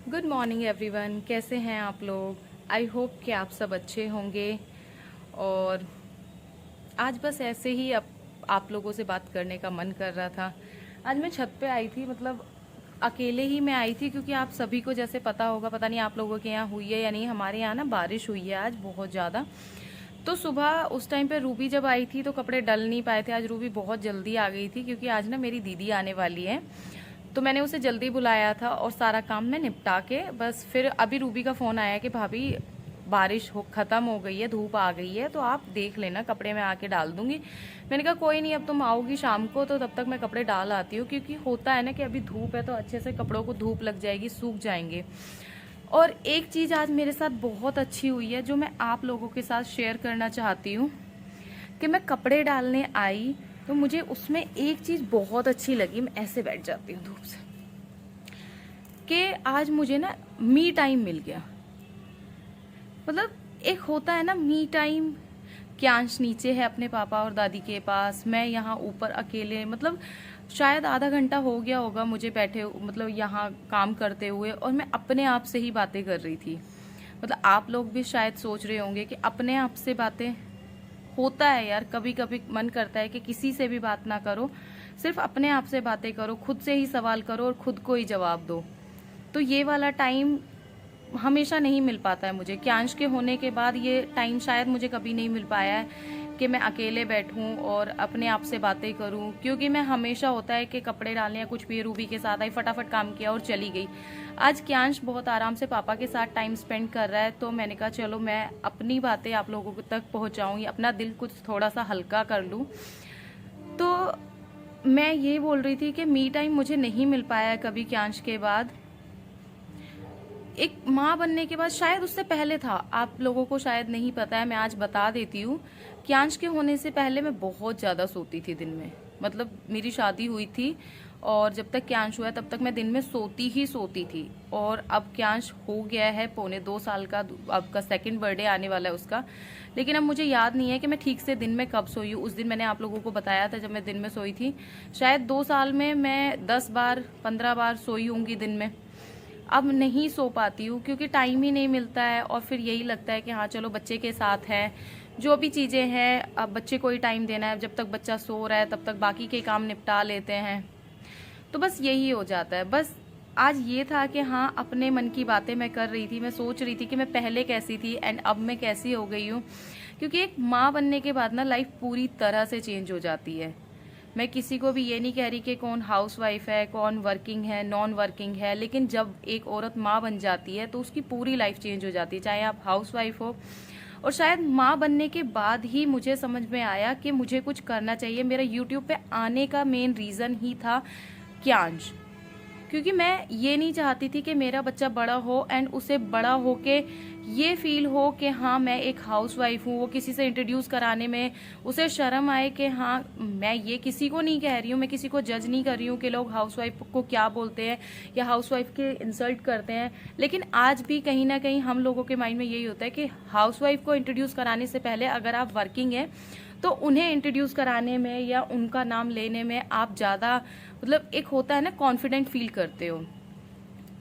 Good morning everyone, कैसे हैं आप लोग। आई होप कि आप सब अच्छे होंगे। और आज बस ऐसे ही आप लोगों से बात करने का मन कर रहा था। आज मैं छत पे आई थी, मतलब अकेले ही मैं आई थी, क्योंकि आप सभी को जैसे पता होगा, पता नहीं आप लोगों के यहाँ हुई है या नहीं, हमारे यहाँ ना बारिश हुई है आज बहुत ज़्यादा। तो सुबह उस टाइम पे रूबी जब आई थी तो कपड़े डल नहीं पाए थे। आज रूबी बहुत जल्दी आ गई थी, क्योंकि आज ना मेरी दीदी आने वाली है। तो मैंने उसे जल्दी बुलाया था और सारा काम मैं निपटा के बस फिर अभी रूबी का फ़ोन आया कि भाभी बारिश हो ख़त्म हो गई है, धूप आ गई है, तो आप देख लेना, कपड़े मैं आके डाल दूंगी। मैंने कहा कोई नहीं, अब तुम आओगी शाम को तो तब तक मैं कपड़े डाल आती हूँ, क्योंकि होता है ना कि अभी धूप है तो अच्छे से कपड़ों को धूप लग जाएगी, सूख जाएंगे। और एक चीज़ आज मेरे साथ बहुत अच्छी हुई है जो मैं आप लोगों के साथ शेयर करना चाहती हूँ। कि मैं कपड़े डालने आई तो मुझे उसमें एक चीज़ बहुत अच्छी लगी। मैं ऐसे बैठ जाती हूँ धूप से, कि आज मुझे ना मी टाइम मिल गया। मतलब एक होता है ना मी टाइम। क्यांश नीचे है अपने पापा और दादी के पास, मैं यहाँ ऊपर अकेले, मतलब शायद आधा घंटा हो गया होगा मुझे बैठे, मतलब यहाँ काम करते हुए, और मैं अपने आप से ही बातें कर रही थी। मतलब आप लोग भी शायद सोच रहे होंगे कि अपने आप से बातें, होता है यार, कभी कभी मन करता है कि किसी से भी बात ना करो, सिर्फ अपने आप से बातें करो, खुद से ही सवाल करो और खुद को ही जवाब दो। तो ये वाला टाइम हमेशा नहीं मिल पाता है मुझे। क्यांश के होने के बाद ये टाइम शायद मुझे कभी नहीं मिल पाया है कि मैं अकेले बैठूं और अपने आप से बातें करूं, क्योंकि मैं हमेशा होता है कि कपड़े डालने या कुछ भी, रूबी के साथ आई, फटाफट काम किया और चली गई। आज क्यांश बहुत आराम से पापा के साथ टाइम स्पेंड कर रहा है, तो मैंने कहा चलो मैं अपनी बातें आप लोगों तक पहुंचाऊं, अपना दिल कुछ थोड़ा सा हल्का कर लूं। तो मैं ये बोल रही थी कि मी टाइम मुझे नहीं मिल पाया है कभी क्यांश के बाद। एक माँ बनने के बाद, शायद उससे पहले था, आप लोगों को शायद नहीं पता है, मैं आज बता देती हूँ। क्यांश के होने से पहले मैं बहुत ज़्यादा सोती थी दिन में। मतलब मेरी शादी हुई थी और जब तक क्यांश हुआ है तब तक मैं दिन में सोती ही सोती थी। और अब क्यांश हो गया है पौने 2 साल का, अब का सेकंड बर्थडे आने वाला है उसका। लेकिन अब मुझे याद नहीं है कि मैं ठीक से दिन में कब सोई हूँ। उस दिन मैंने आप लोगों को बताया था जब मैं दिन में सोई थी, शायद 2 साल में मैं 10 बार 15 बार सोई होंगी दिन में। अब नहीं सो पाती हूँ क्योंकि टाइम ही नहीं मिलता है, और फिर यही लगता है कि हाँ चलो बच्चे के साथ है, जो भी चीज़ें हैं अब बच्चे को ही टाइम देना है, जब तक बच्चा सो रहा है तब तक बाकी के काम निपटा लेते हैं। तो बस यही हो जाता है। बस आज ये था कि हाँ अपने मन की बातें मैं कर रही थी, मैं सोच रही थी कि मैं पहले कैसी थी एंड अब मैं कैसी हो गई हूँ। क्योंकि एक माँ बनने के बाद ना लाइफ पूरी तरह से चेंज हो जाती है। मैं किसी को भी ये नहीं कह रही कि कौन हाउस वाइफ है, कौन वर्किंग है, नॉन वर्किंग है, लेकिन जब एक औरत माँ बन जाती है तो उसकी पूरी लाइफ चेंज हो जाती है, चाहे आप हाउस वाइफ हो। और शायद माँ बनने के बाद ही मुझे समझ में आया कि मुझे कुछ करना चाहिए। मेरा यूट्यूब पे आने का मेन रीज़न ही था क्यांश, क्योंकि मैं ये नहीं चाहती थी कि मेरा बच्चा बड़ा हो एंड उसे बड़ा हो के ये फील हो कि हाँ मैं एक हाउसवाइफ हूँ। वो किसी से इंट्रोड्यूस कराने में उसे शर्म आए कि हाँ, मैं ये किसी को नहीं कह रही हूँ, मैं किसी को जज नहीं कर रही हूँ कि लोग हाउसवाइफ को क्या बोलते हैं या हाउसवाइफ के इंसल्ट करते हैं। लेकिन आज भी कहीं ना कहीं हम लोगों के माइंड में यही होता है कि हाउसवाइफ को इंट्रोड्यूस कराने से पहले अगर आप वर्किंग हैं तो उन्हें इंट्रोड्यूस कराने में या उनका नाम लेने में आप ज़्यादा, मतलब एक होता है ना, कॉन्फिडेंट फील करते हो।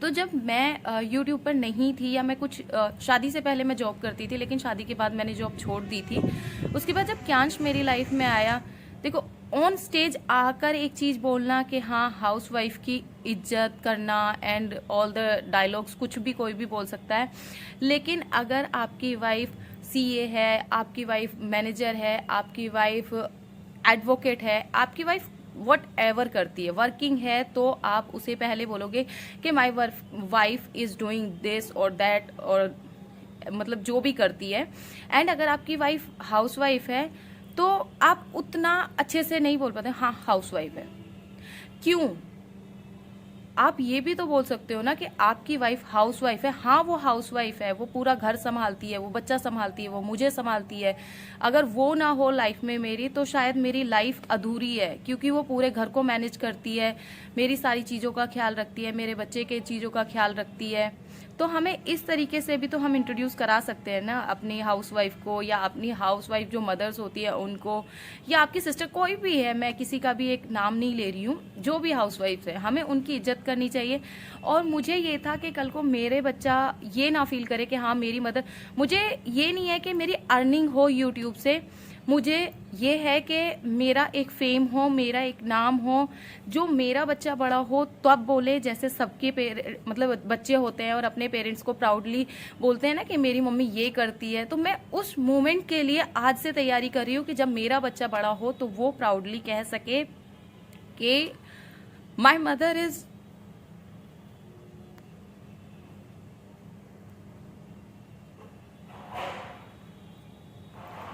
तो जब मैं यूट्यूब पर नहीं थी, या मैं कुछ शादी से पहले मैं जॉब करती थी, लेकिन शादी के बाद मैंने जॉब छोड़ दी थी। उसके बाद जब क्यांश मेरी लाइफ में आया, देखो ऑन स्टेज आकर एक चीज़ बोलना कि हाँ हाउस वाइफ की इज्जत करना एंड ऑल द डायलॉग्स, कुछ भी कोई भी बोल सकता है। लेकिन अगर आपकी वाइफ सीए है, आपकी वाइफ मैनेजर है, आपकी वाइफ एडवोकेट है, आपकी वाइफ वट एवर करती है, वर्किंग है, तो आप उसे पहले बोलोगे कि my wife is doing this और दैट, और मतलब जो भी करती है। एंड अगर आपकी वाइफ हाउस वाइफ है तो आप उतना अच्छे से नहीं बोल पाते हाँ हाउस वाइफ है। क्यों? आप ये भी तो बोल सकते हो ना कि आपकी वाइफ हाउस वाइफ है। हाँ वो हाउस वाइफ है, वो पूरा घर संभालती है, वो बच्चा संभालती है, वो मुझे संभालती है। अगर वो ना हो लाइफ में मेरी तो शायद मेरी लाइफ अधूरी है, क्योंकि वो पूरे घर को मैनेज करती है, मेरी सारी चीज़ों का ख्याल रखती है, मेरे बच्चे के चीज़ों का ख्याल रखती है। तो हमें इस तरीके से भी तो हम इंट्रोड्यूस करा सकते हैं ना अपनी हाउसवाइफ को, या अपनी हाउसवाइफ जो मदर्स होती है उनको, या आपकी सिस्टर, कोई भी है, मैं किसी का भी एक नाम नहीं ले रही हूँ, जो भी हाउसवाइफ है हमें उनकी इज्जत करनी चाहिए। और मुझे ये था कि कल को मेरे बच्चा ये ना फील करे कि हाँ मेरी मदर, मुझे ये नहीं है कि मेरी अर्निंग हो यूट्यूब से, मुझे ये है कि मेरा एक फेम हो, मेरा एक नाम हो, जो मेरा बच्चा बड़ा हो तब बोले, जैसे सबके मतलब बच्चे होते हैं और अपने पेरेंट्स को प्राउडली बोलते हैं ना कि मेरी मम्मी ये करती है। तो मैं उस मोमेंट के लिए आज से तैयारी कर रही हूँ कि जब मेरा बच्चा बड़ा हो तो वो प्राउडली कह सके कि my mother is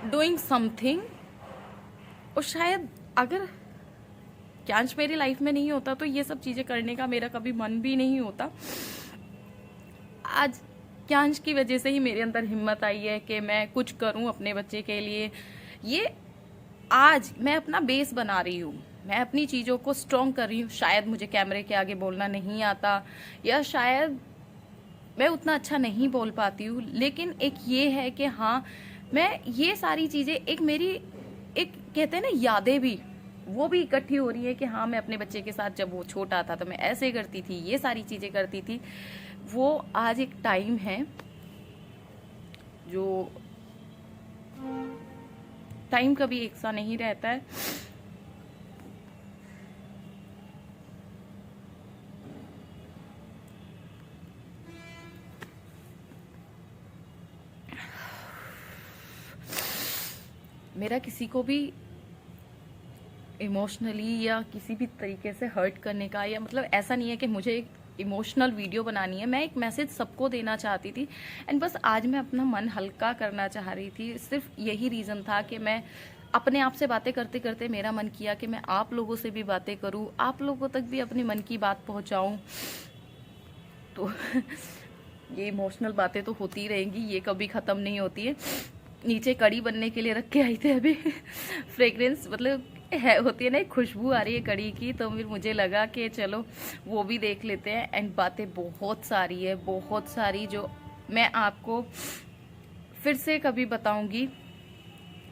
doing something. और शायद अगर क्यांश मेरी लाइफ में नहीं होता तो ये सब चीज़ें करने का मेरा कभी मन भी नहीं होता। आज क्यांश की वजह से ही मेरे अंदर हिम्मत आई है कि मैं कुछ करूं अपने बच्चे के लिए। ये आज मैं अपना बेस बना रही हूँ, मैं अपनी चीज़ों को स्ट्रॉन्ग कर रही हूँ। शायद मुझे कैमरे के आगे बोलना नहीं आता, या शायद मैं उतना अच्छा नहीं बोल पाती हूँ, लेकिन एक ये है कि हाँ मैं ये सारी चीज़ें, एक मेरी एक कहते हैं ना यादें भी, वो भी इकट्ठी हो रही है कि हाँ मैं अपने बच्चे के साथ जब वो छोटा था तो मैं ऐसे करती थी, ये सारी चीज़ें करती थी। वो आज एक टाइम है जो टाइम कभी एक सा नहीं रहता है। मेरा किसी को भी इमोशनली या किसी भी तरीके से हर्ट करने का, या मतलब ऐसा नहीं है कि मुझे एक इमोशनल वीडियो बनानी है, मैं एक मैसेज सबको देना चाहती थी। एंड बस आज मैं अपना मन हल्का करना चाह रही थी, सिर्फ यही रीज़न था कि मैं अपने आप से बातें करते करते मेरा मन किया कि मैं आप लोगों से भी बातें करूं, आप लोगों तक भी अपने मन की बात पहुंचाऊं। तो ये इमोशनल बातें तो होती रहेंगी, ये कभी ख़त्म नहीं होती है। नीचे कड़ी बनने के लिए रख के आई थे अभी फ्रेग्रेंस, मतलब है होती है ना, एक खुशबू आ रही है कड़ी की, तो फिर मुझे लगा कि चलो वो भी देख लेते हैं। एंड बातें बहुत सारी है, बहुत सारी, जो मैं आपको फिर से कभी बताऊंगी।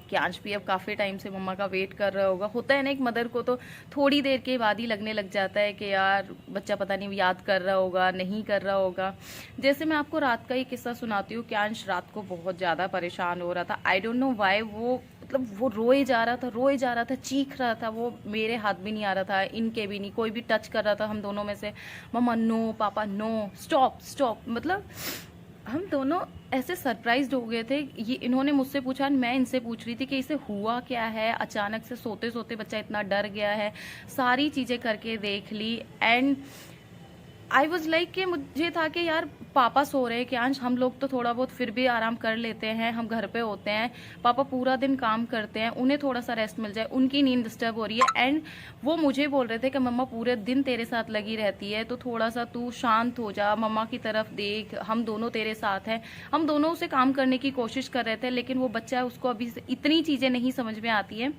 क्यांश भी अब काफ़ी टाइम से मम्मा का वेट कर रहा होगा। होता है ना एक मदर को तो थोड़ी देर के बाद ही लगने लग जाता है कि यार बच्चा पता नहीं याद कर रहा होगा, नहीं कर रहा होगा। जैसे मैं आपको रात का ही किस्सा सुनाती हूँ। क्यांश रात को बहुत ज़्यादा परेशान हो रहा था, आई डोंट नो वाई। वो मतलब वो रोए जा रहा था, रोए जा रहा था, चीख रहा था। वो मेरे हाथ भी नहीं आ रहा था, इनके भी नहीं, कोई भी टच कर रहा था हम दोनों में से, मम्मा नो, पापा नो, स्टॉप स्टॉप। मतलब हम दोनों ऐसे सरप्राइज्ड हो गए थे। ये इन्होंने मुझसे पूछा, मैं इनसे पूछ रही थी कि इसे हुआ क्या है, अचानक से सोते सोते बच्चा इतना डर गया है। सारी चीज़ें करके देख ली एंड आई वॉज लाइक कि मुझे था कि यार पापा सो रहे हैं क्यांश, हम लोग तो थोड़ा बहुत फिर भी आराम कर लेते हैं, हम घर पे होते हैं, पापा पूरा दिन काम करते हैं, उन्हें थोड़ा सा रेस्ट मिल जाए, उनकी नींद डिस्टर्ब हो रही है। एंड वो मुझे बोल रहे थे कि मम्मा पूरे दिन तेरे साथ लगी रहती है, तो थोड़ा सा तू शांत हो जा, मम्मा की तरफ देख, हम दोनों तेरे साथ हैं। हम दोनों उसे काम करने की कोशिश कर रहे थे, लेकिन वो बच्चा, उसको अभी इतनी चीज़ें नहीं समझ में आती है।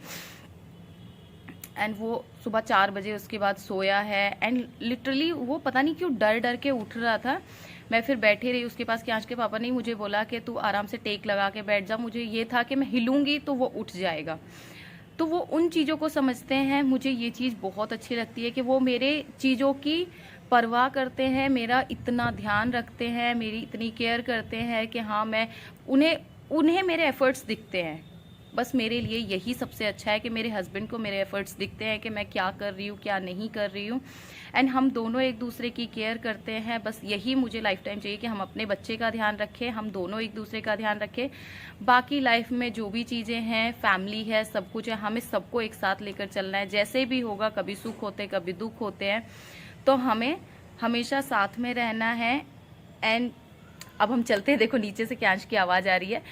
एंड वो सुबह 4 बजे उसके बाद सोया है। एंड लिटरली वो पता नहीं क्यों डर डर के उठ रहा था। मैं फिर बैठी रही उसके पास। क्यांश के पापा ने मुझे बोला कि तू आराम से टेक लगा के बैठ जा। मुझे ये था कि मैं हिलूंगी तो वो उठ जाएगा। तो वो उन चीज़ों को समझते हैं। मुझे ये चीज़ बहुत अच्छी लगती है कि वो मेरे चीज़ों की परवाह करते हैं, मेरा इतना ध्यान रखते हैं, मेरी इतनी केयर करते हैं कि हाँ मैं उन्हें मेरे एफर्ट्स दिखते हैं। बस मेरे लिए यही सबसे अच्छा है कि मेरे हस्बैंड को मेरे एफर्ट्स दिखते हैं कि मैं क्या कर रही हूँ, क्या नहीं कर रही हूँ। एंड हम दोनों एक दूसरे की केयर करते हैं। बस यही मुझे लाइफ टाइम चाहिए कि हम अपने बच्चे का ध्यान रखें, हम दोनों एक दूसरे का ध्यान रखें। बाकी लाइफ में जो भी चीज़ें हैं, फैमिली है, सब कुछ है, हमें सबको एक साथ लेकर चलना है। जैसे भी होगा, कभी सुख होते कभी दुख होते हैं, तो हमें हमेशा साथ में रहना है। एंड अब हम चलते हैं। देखो नीचे से क्यांश की आवाज़ आ रही है,